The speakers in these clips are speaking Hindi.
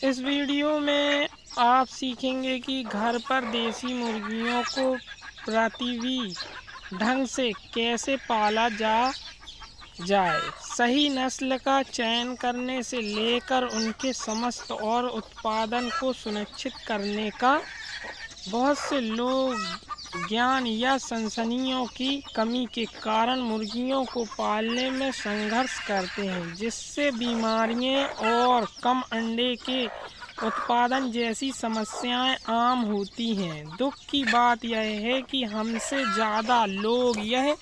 इस वीडियो में आप सीखेंगे कि घर पर देसी मुर्गियों को प्रभावी ढंग से कैसे पाला जाए। सही नस्ल का चयन करने से लेकर उनके समस्त और उत्पादन को सुनिश्चित करने का। बहुत से लोग ज्ञान या संसाधनों की कमी के कारण मुर्गियों को पालने में संघर्ष करते हैं, जिससे बीमारियां और कम अंडे के उत्पादन जैसी समस्याएं आम होती हैं। दुख की बात यह है कि हमसे ज़्यादा लोग यह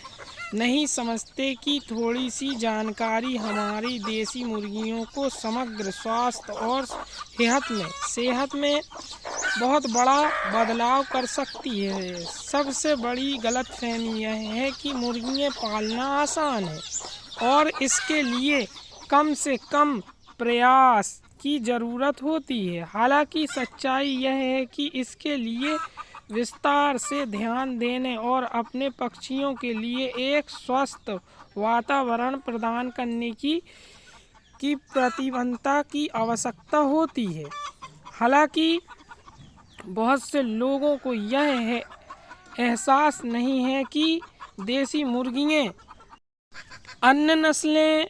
नहीं समझते कि थोड़ी सी जानकारी हमारी देसी मुर्गियों को समग्र स्वास्थ्य और सेहत में बहुत बड़ा बदलाव कर सकती है। सबसे बड़ी गलतफहमी यह है कि मुर्गियां पालना आसान है और इसके लिए कम से कम प्रयास की ज़रूरत होती है। हालांकि सच्चाई यह है कि इसके लिए विस्तार से ध्यान देने और अपने पक्षियों के लिए एक स्वस्थ वातावरण प्रदान करने की प्रतिबद्धता की आवश्यकता होती है। हालांकि बहुत से लोगों को यह एहसास नहीं है कि देसी मुर्गियां अन्य नस्लें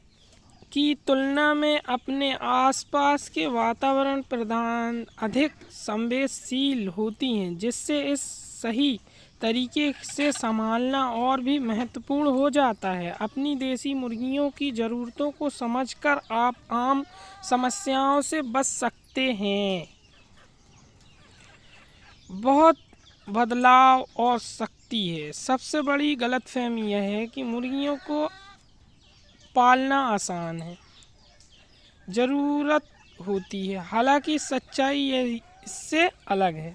की तुलना में अपने आसपास के वातावरण प्रदान अधिक संवेदनशील होती हैं, जिससे इस सही तरीके से संभालना और भी महत्वपूर्ण हो जाता है। अपनी देसी मुर्गियों की ज़रूरतों को समझकर आप आम समस्याओं से बच सकते हैं। बहुत बदलाव और शक्ति है। सबसे बड़ी गलतफहमी यह है कि मुर्गियों को पालना आसान है, ज़रूरत होती है। हालांकि सच्चाई इससे अलग है।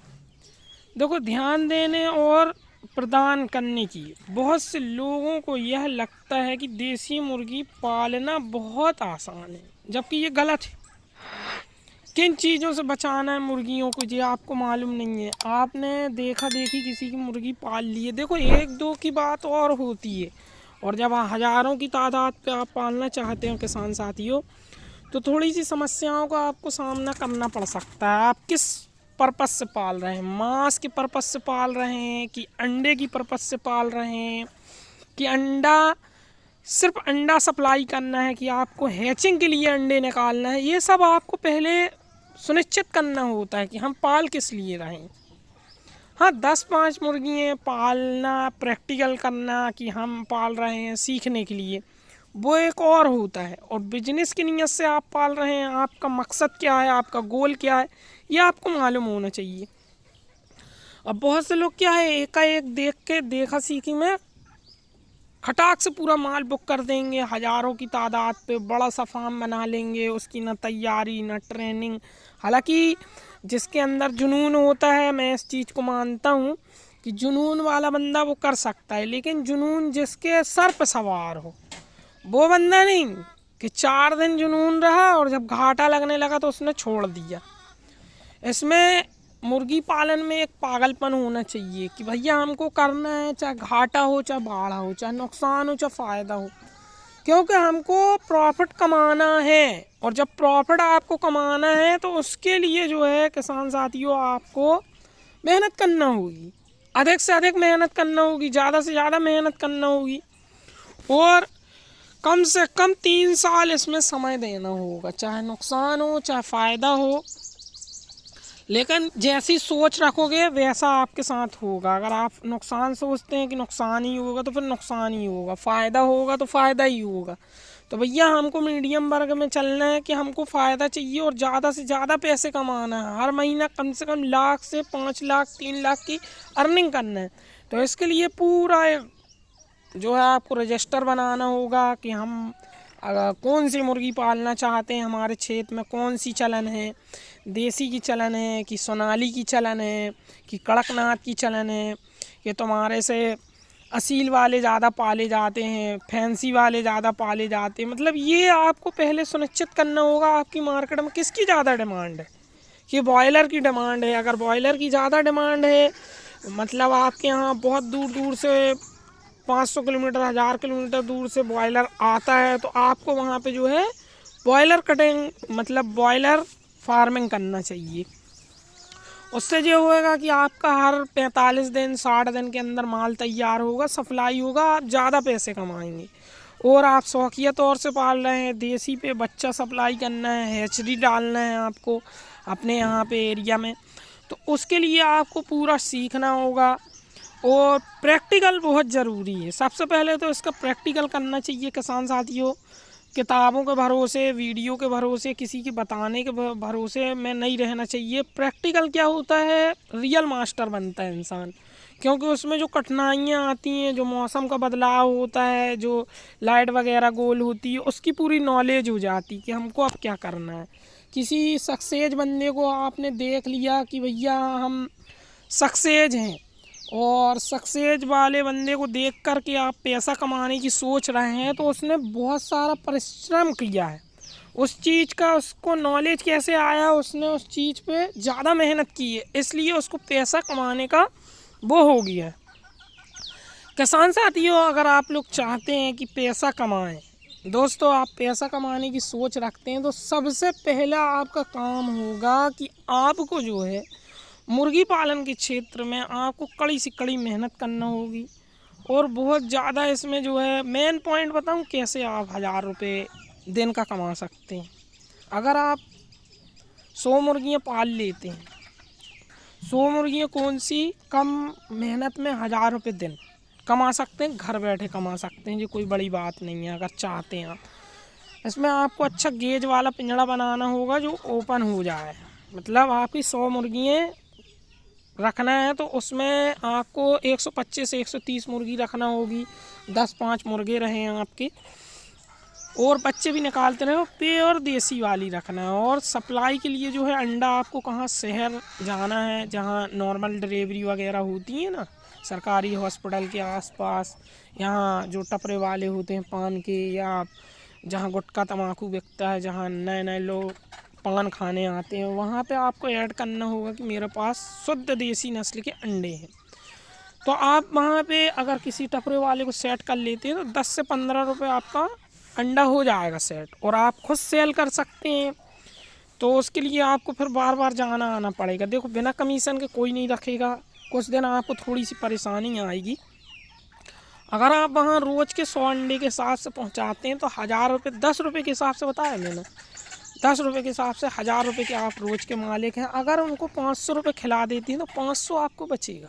देखो, ध्यान देने और प्रदान करने की। बहुत से लोगों को यह लगता है कि देसी मुर्गी पालना बहुत आसान है, जबकि ये गलत है। किन चीज़ों से बचाना है मुर्गियों को ये आपको मालूम नहीं है। आपने देखा देखी किसी की मुर्गी पाल ली है। देखो, एक दो की बात और होती है, और जब हज़ारों की तादाद पे आप पालना चाहते हो किसान साथियों, तो थोड़ी सी समस्याओं का आपको सामना करना पड़ सकता है। आप किस पर्पस से पाल रहे हैं? मांस के पर्पस से पाल रहे हैं कि अंडे की पर्पस से पाल रहे हैं कि सिर्फ अंडा सप्लाई करना है कि आपको हैचिंग के लिए अंडे निकालना है? ये सब आपको पहले सुनिश्चित करना होता है कि हम पाल किस लिए रहे हैं। हाँ, 10-5 मुर्गियाँ पालना, प्रैक्टिकल करना कि हम पाल रहे हैं सीखने के लिए, वो एक और होता है। और बिजनेस की नीयत से आप पाल रहे हैं, आपका मकसद क्या है, आपका गोल क्या है, ये आपको मालूम होना चाहिए। अब बहुत से लोग क्या है, एकाएक देखा सीखी में खटाक से पूरा माल बुक कर देंगे, हज़ारों की तादाद पे बड़ा सा फार्म बना लेंगे, उसकी ना तैयारी ना ट्रेनिंग। हालांकि जिसके अंदर जुनून होता है, मैं इस चीज़ को मानता हूँ कि जुनून वाला बंदा वो कर सकता है, लेकिन जुनून जिसके सर पर सवार हो वो बंदा नहीं कि 4 दिन जुनून रहा और जब घाटा लगने लगा तो उसने छोड़ दिया। इसमें मुर्गी पालन में एक पागलपन होना चाहिए कि भैया हमको करना है, चाहे घाटा हो, चाहे बाढ़ा हो, चाहे नुकसान हो, चाहे फ़ायदा हो, क्योंकि हमको प्रॉफिट कमाना है। और जब प्रॉफिट आपको कमाना है तो उसके लिए जो है किसान साथियों, आपको मेहनत करना होगी, अधिक से अधिक मेहनत करना होगी, ज़्यादा से ज़्यादा मेहनत करना होगी, और कम से कम 3 साल इसमें समय देना होगा, चाहे नुकसान हो चाहे फ़ायदा हो। लेकिन जैसी सोच रखोगे वैसा आपके साथ होगा। अगर आप नुकसान सोचते हैं कि नुकसान ही होगा तो फिर नुकसान ही होगा, फ़ायदा होगा तो फ़ायदा ही होगा। तो भैया हमको मीडियम वर्ग में चलना है कि हमको फ़ायदा चाहिए और ज़्यादा से ज़्यादा पैसे कमाना है। हर महीना कम से कम लाख से 5 लाख 3 लाख की अर्निंग करना है। तो इसके लिए पूरा जो है आपको रजिस्टर बनाना होगा कि हम अगर कौन सी मुर्गी पालना चाहते हैं, हमारे क्षेत्र में कौन सी चलन है, देसी की चलन है कि सोनाली की चलन है कि कड़कनाथ की चलन है, कि तुम्हारे से असील वाले ज़्यादा पाले जाते हैं, फैंसी वाले ज़्यादा पाले जाते हैं। मतलब ये आपको पहले सुनिश्चित करना होगा आपकी मार्केट में किसकी ज़्यादा डिमांड है। कि बॉयलर की डिमांड है, अगर बॉयलर की ज़्यादा डिमांड है, मतलब आपके यहाँ बहुत दूर दूर से 500 किलोमीटर 1000 किलोमीटर दूर से बॉयलर आता है, तो आपको वहाँ पे जो है बॉयलर कटिंग मतलब बॉयलर फार्मिंग करना चाहिए। उससे ये होएगा कि आपका हर 45 दिन 60 दिन के अंदर माल तैयार होगा, सप्लाई होगा, आप ज़्यादा पैसे कमाएंगे। और आप शौकिया तौर से पाल रहे हैं, देसी पे बच्चा सप्लाई करना है, हैचरी डालना है आपको अपने यहाँ पे एरिया में, तो उसके लिए आपको पूरा सीखना होगा। और प्रैक्टिकल बहुत ज़रूरी है। सबसे पहले तो इसका प्रैक्टिकल करना चाहिए किसान साथियों। किताबों के भरोसे, वीडियो के भरोसे, किसी के बताने के भरोसे में नहीं रहना चाहिए। प्रैक्टिकल क्या होता है, रियल मास्टर बनता है इंसान, क्योंकि उसमें जो कठिनाइयाँ आती हैं, जो मौसम का बदलाव होता है, जो लाइट वगैरह गोल होती है, उसकी पूरी नॉलेज हो जाती कि हमको अब क्या करना है। किसी सक्सेस बंदे को आपने देख लिया कि भैया हम सक्सेस हैं, और सक्सेस वाले बंदे को देख कर के आप पैसा कमाने की सोच रहे हैं, तो उसने बहुत सारा परिश्रम किया है उस चीज़ का। उसको नॉलेज कैसे आया, उसने उस चीज़ पे ज़्यादा मेहनत की है, इसलिए उसको पैसा कमाने का वो हो गया है। किसान साथियों, अगर आप लोग चाहते हैं कि पैसा कमाएं, दोस्तों आप पैसा कमाने की सोच रखते हैं, तो सबसे पहला आपका काम होगा कि आपको जो है मुर्गी पालन के क्षेत्र में आपको कड़ी से कड़ी मेहनत करना होगी। और बहुत ज़्यादा इसमें जो है मेन पॉइंट बताऊं कैसे आप 1000 रुपये दिन का कमा सकते हैं। अगर आप 100 मुर्गियाँ पाल लेते हैं, 100 मुर्गियाँ कौन सी कम मेहनत में 1000 रुपये दिन कमा सकते हैं, घर बैठे कमा सकते हैं। ये कोई बड़ी बात नहीं है। अगर चाहते हैं आप, इसमें आपको अच्छा गेज वाला पिंजड़ा बनाना होगा जो ओपन हो जाए। मतलब आपकी 100 मुर्गियाँ रखना है तो उसमें आपको 125 से 130 मुर्गी रखना होगी। 10-5 मुर्गे रहें आपके, और बच्चे भी निकालते रहे, प्योर देसी वाली रखना है। और सप्लाई के लिए जो है अंडा आपको कहाँ शहर जाना है, जहाँ नॉर्मल डिलीवरी वगैरह होती है ना, सरकारी हॉस्पिटल के आसपास, यहाँ जो टपरे वाले होते हैं पान के, या जहाँ गुटखा तम्बाकू बिकता है, जहाँ नए नए लोग पान खाने आते हैं, वहाँ पे आपको ऐड करना होगा कि मेरे पास शुद्ध देसी नस्ल के अंडे हैं। तो आप वहाँ पे अगर किसी टपरे वाले को सेट कर लेते हैं तो 10 से 15 रुपये आपका अंडा हो जाएगा सेट, और आप खुद सेल कर सकते हैं। तो उसके लिए आपको फिर बार बार जाना आना पड़ेगा। देखो, बिना कमीशन के कोई नहीं रखेगा, कुछ दिन आपको थोड़ी सी परेशानी आएगी। अगर आप वहाँ रोज़ के 100 अंडे के हिसाब से पहुँचाते हैं तो 1000 रुपये, 10 रुपये के हिसाब से बताया मैंने, 10 रुपये के हिसाब से 1000 रुपये के आप रोज़ के मालिक हैं। अगर उनको 500 रुपये खिला देती हैं तो 500 आपको बचेगा।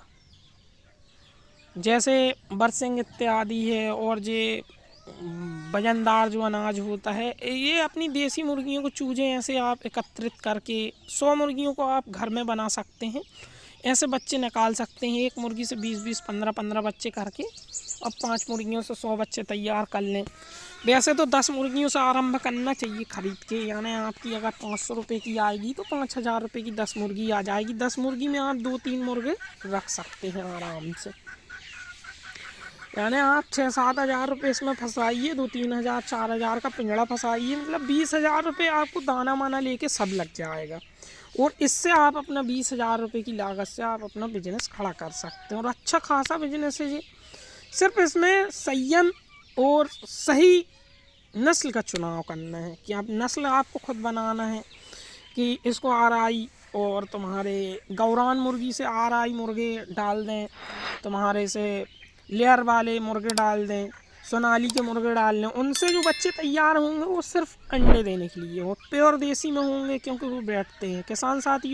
जैसे बरसिंग इत्यादि है, और ये वजनदार जो अनाज होता है, ये अपनी देसी मुर्गियों को चूजे ऐसे आप एकत्रित करके 100 मुर्गियों को आप घर में बना सकते हैं। ऐसे बच्चे निकाल सकते हैं, एक मुर्गी से 20-20, 15-15 बच्चे करके, और 5 मुर्गियों से 100 बच्चे तैयार कर लें। वैसे तो 10 मुर्गियों से आरंभ करना चाहिए खरीद के, यानी आपकी अगर 500 रुपये की आएगी तो 5000 रुपये की 10 मुर्गी आ जाएगी। 10 मुर्गी में आप 2-3 मुर्गे रख सकते हैं आराम से। यानी आप 6-7 हज़ार रुपये इसमें फंसाइए, 2-3 हज़ार 4 हज़ार का पिंजड़ा फंसाइए, मतलब 20,000 रुपये आपको दाना माना लेके सब लग जाएगा। और इससे आप अपना 20,000 रुपये की लागत से आप अपना बिजनेस खड़ा कर सकते हैं, और अच्छा खासा बिजनेस है ये। सिर्फ इसमें संयम और सही नस्ल का चुनाव करना है कि आप नस्ल आपको खुद बनाना है कि इसको RI, और तुम्हारे गौरान मुर्गी से RI मुर्गे डाल दें, तुम्हारे से लेयर वाले मुर्गे डाल दें, सोनाली के मुर्गे डाल लें। उनसे जो बच्चे तैयार होंगे वो सिर्फ अंडे देने के लिए, वो प्योर देसी में होंगे, क्योंकि वो बैठते हैं। किसान साथियों,